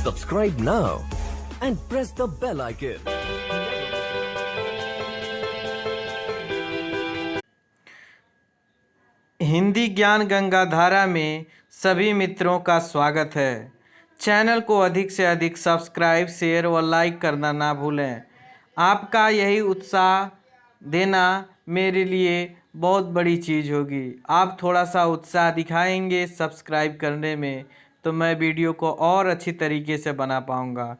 Subscribe now and press the bell icon. Hindi ज्ञान गंगाधारा में सभी मित्रों का स्वागत है। चैनल को अधिक से अधिक सब्सक्राइब, शेयर व लाइक करना ना भूलें। आपका यही उत्साह देना मेरे लिए बहुत बड़ी चीज़ होगी। आप थोड़ा सा उत्साह दिखाएंगे सब्सक्राइब करने में तो मैं वीडियो को और अच्छी तरीके से बना पाऊँगा।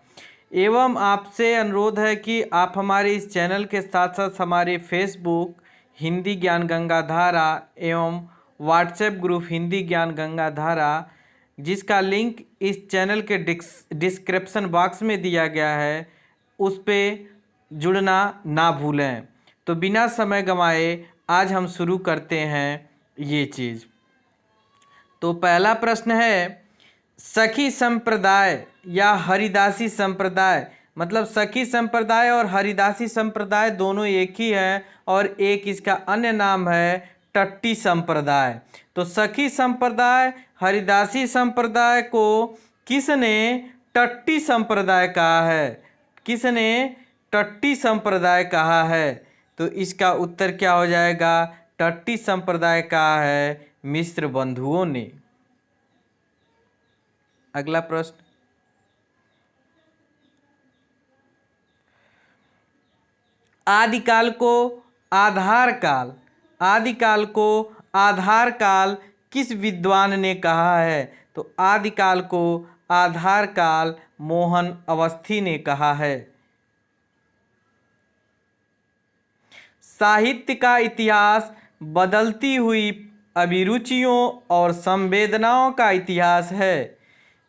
एवं आपसे अनुरोध है कि आप हमारे इस चैनल के साथ साथ हमारे फेसबुक हिंदी ज्ञान गंगाधारा एवं व्हाट्सएप ग्रुप हिंदी ज्ञान गंगाधारा, जिसका लिंक इस चैनल के डिस्क्रिप्शन बॉक्स में दिया गया है, उस पर जुड़ना ना भूलें। तो बिना समय गंवाए आज हम शुरू करते हैं ये चीज़। तो पहला प्रश्न है, सखी संप्रदाय या हरिदासी संप्रदाय, मतलब सखी संप्रदाय और हरिदासी संप्रदाय दोनों एक ही है और एक इसका अन्य नाम है टट्टी संप्रदाय। तो सखी संप्रदाय हरिदासी संप्रदाय को किसने टट्टी संप्रदाय कहा है? किसने टट्टी संप्रदाय कहा है? तो इसका उत्तर क्या हो जाएगा? टट्टी संप्रदाय कहा है मिश्र बंधुओं ने। अगला प्रश्न, आदिकाल को आधार काल, आदिकाल को आधार काल किस विद्वान ने कहा है? तो आदिकाल को आधार काल मोहन अवस्थी ने कहा है। साहित्य का इतिहास बदलती हुई अभिरुचियों और संवेदनाओं का इतिहास है,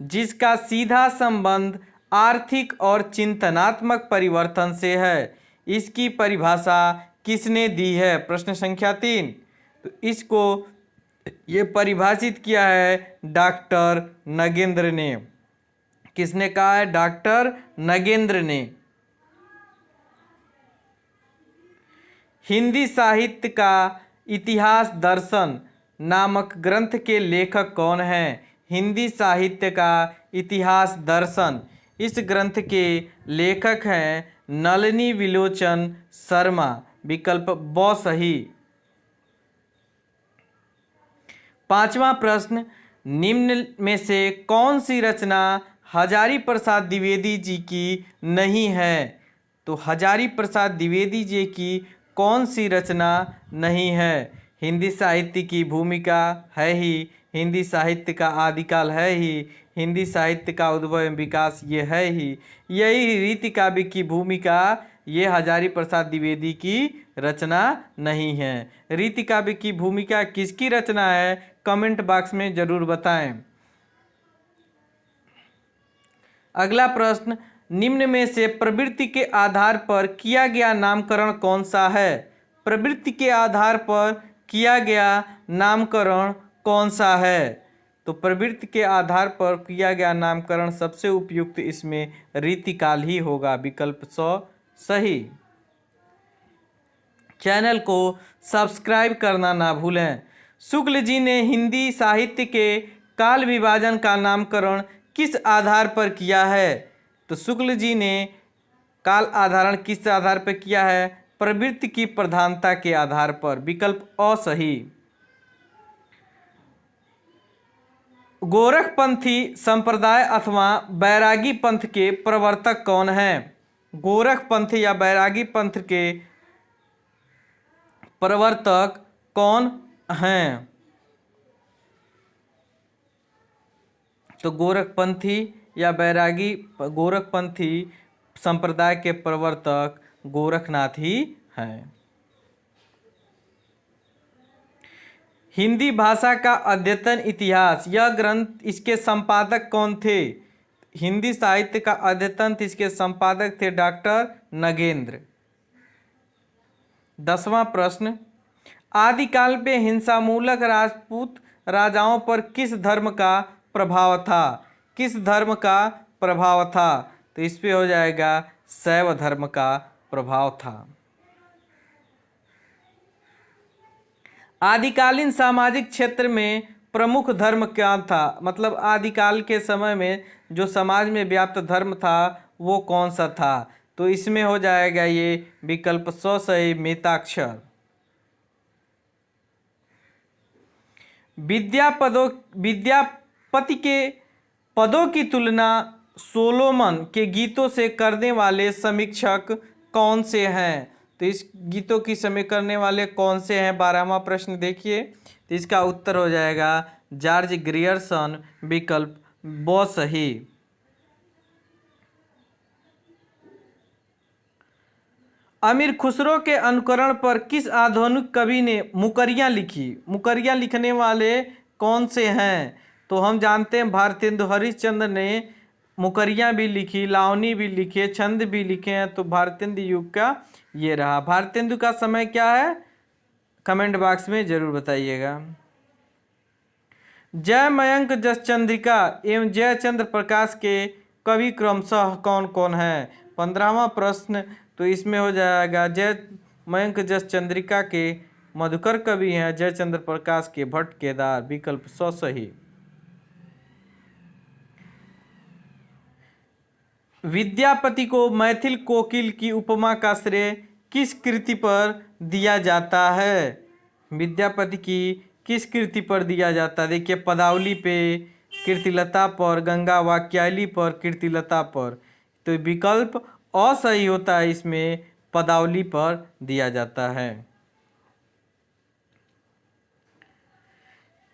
जिसका सीधा संबंध आर्थिक और चिंतनात्मक परिवर्तन से है। इसकी परिभाषा किसने दी है? प्रश्न संख्या 3। तो इसको ये परिभाषित किया है डॉक्टर नगेंद्र ने। किसने कहा है? डॉक्टर नगेंद्र ने। हिंदी साहित्य का इतिहास दर्शन नामक ग्रंथ के लेखक कौन हैं? हिंदी साहित्य का इतिहास दर्शन, इस ग्रंथ के लेखक हैं नलिनी विलोचन शर्मा। विकल्प ब सही। पांचवा प्रश्न, निम्न में से कौन सी रचना हजारी प्रसाद द्विवेदी जी की नहीं है? तो हजारी प्रसाद द्विवेदी जी की कौन सी रचना नहीं है? हिंदी साहित्य की भूमिका है ही, हिंदी साहित्य का आदिकाल है ही, हिंदी साहित्य का उद्भव एवं विकास ये है ही, यही रीति काव्य की भूमिका ये हजारी प्रसाद द्विवेदी की रचना नहीं है। रीति काव्य की भूमिका किसकी रचना है? कमेंट बॉक्स में जरूर बताएं। अगला प्रश्न, निम्न में से प्रवृत्ति के आधार पर किया गया नामकरण कौन सा है? प्रवृत्ति के आधार पर किया गया नामकरण कौन सा है? तो प्रवृत्ति के आधार पर किया गया नामकरण सबसे उपयुक्त इसमें रीतिकाल ही होगा। विकल्प 100 सही। चैनल को सब्सक्राइब करना ना भूलें। शुक्ल जी ने हिंदी साहित्य के काल विभाजन का नामकरण किस आधार पर किया है? तो शुक्ल जी ने काल आधारण किस आधार पर किया है? प्रवृत्ति की प्रधानता के आधार पर। विकल्प अ सही। गोरखपंथी संप्रदाय अथवा बैरागी पंथ के प्रवर्तक कौन हैं? गोरखपंथ या बैरागी पंथ के प्रवर्तक कौन हैं? तो गोरखपंथी या बैरागी गोरखपंथी संप्रदाय के प्रवर्तक गोरखनाथ ही हैं। हिंदी भाषा का अद्यतन इतिहास, यह ग्रंथ इसके संपादक कौन थे? हिंदी साहित्य का अद्यतन इसके संपादक थे डॉक्टर नगेंद्र। 10वां प्रश्न, आदिकाल में हिंसामूलक राजपूत राजाओं पर किस धर्म का प्रभाव था? किस धर्म का प्रभाव था? तो इस पे हो जाएगा शैव धर्म का प्रभाव था। आदिकालीन सामाजिक क्षेत्र में प्रमुख धर्म क्या था, मतलब आदिकाल के समय में जो समाज में व्याप्त धर्म था वो कौन सा था। तो इसमें हो जाएगा ये विकल्प स सही मिताक्षर। विद्यापति के पदों की तुलना सोलोमन के गीतों से करने वाले समीक्षक कौन से हैं। तो इस गीतों की समीक्षा करने वाले कौन से हैं, 12वां प्रश्न देखिए। तो इसका उत्तर हो जाएगा जॉर्ज ग्रियर्सन, विकल्प ब सही। अमीर खुसरो के अनुकरण पर किस आधुनिक कवि ने मुकरियाँ लिखी। मुकरियाँ लिखने वाले कौन से हैं। तो हम जानते हैं भारतेंदु हरिश्चंद्र ने मुकरियाँ भी लिखी, लावनी भी लिखे, छंद भी लिखे हैं। तो भारतेंदु युग का ये रहा। भारतेंदु का समय क्या है, कमेंट बॉक्स में जरूर बताइएगा। जय मयंक जसचंद्रिका एवं जयचंद्र प्रकाश के कवि क्रमशः कौन कौन है। 15वां प्रश्न। तो इसमें हो जाएगा जय मयंक जसचंद्रिका के मधुकर कवि हैं, जयचंद्र प्रकाश के भट्ट केदार, विकल्प स सही। विद्यापति को मैथिल कोकिल की उपमा का श्रेय किस कृति पर दिया जाता है। विद्यापति की किस कृति पर दिया जाता है। देखिए पदावली पे, कीर्तिलता पर, गंगा वाक्यायली पर, कीर्तिलता पर। तो विकल्प असही होता है, इसमें पदावली पर दिया जाता है।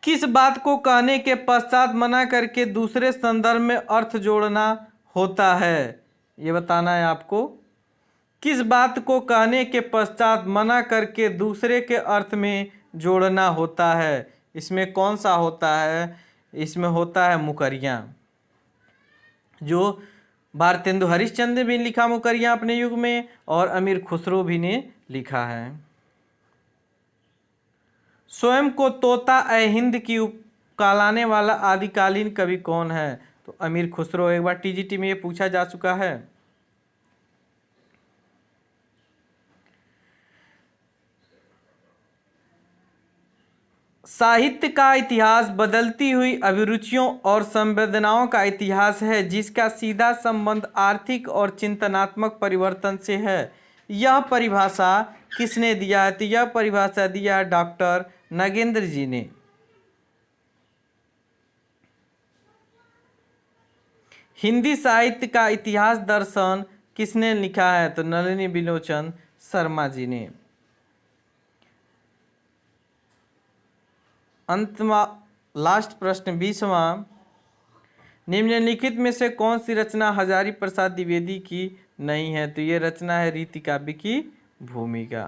किस बात को कहने के पश्चात मना करके दूसरे संदर्भ में अर्थ जोड़ना होता है, ये बताना है आपको। किस बात को कहने के पश्चात मना करके दूसरे के अर्थ में जोड़ना होता है, इसमें कौन सा होता है। इसमें होता है मुकरियाँ, जो भारतेंदु हरिश्चंद्र भी लिखा मुकरियाँ अपने युग में, और अमीर खुसरो भी ने लिखा है। स्वयं को तोता ए हिंद की कहलाने वाला आदिकालीन कवि कौन है। तो अमीर खुसरो। एक बार टीजीटी में ये पूछा जा चुका है। साहित्य का इतिहास बदलती हुई अभिरुचियों और संवेदनाओं का इतिहास है, जिसका सीधा संबंध आर्थिक और चिंतनात्मक परिवर्तन से है। यह परिभाषा किसने दिया है। तो यह परिभाषा दिया है डॉक्टर नगेंद्र जी ने। हिंदी साहित्य का इतिहास दर्शन किसने लिखा है। तो नलिनी बिलोचन शर्मा जी ने। अंतमा लास्ट प्रश्न 20वां। निम्नलिखित में से कौन सी रचना हजारी प्रसाद द्विवेदी की नहीं है। तो ये रचना है रीति काव्य की भूमिका।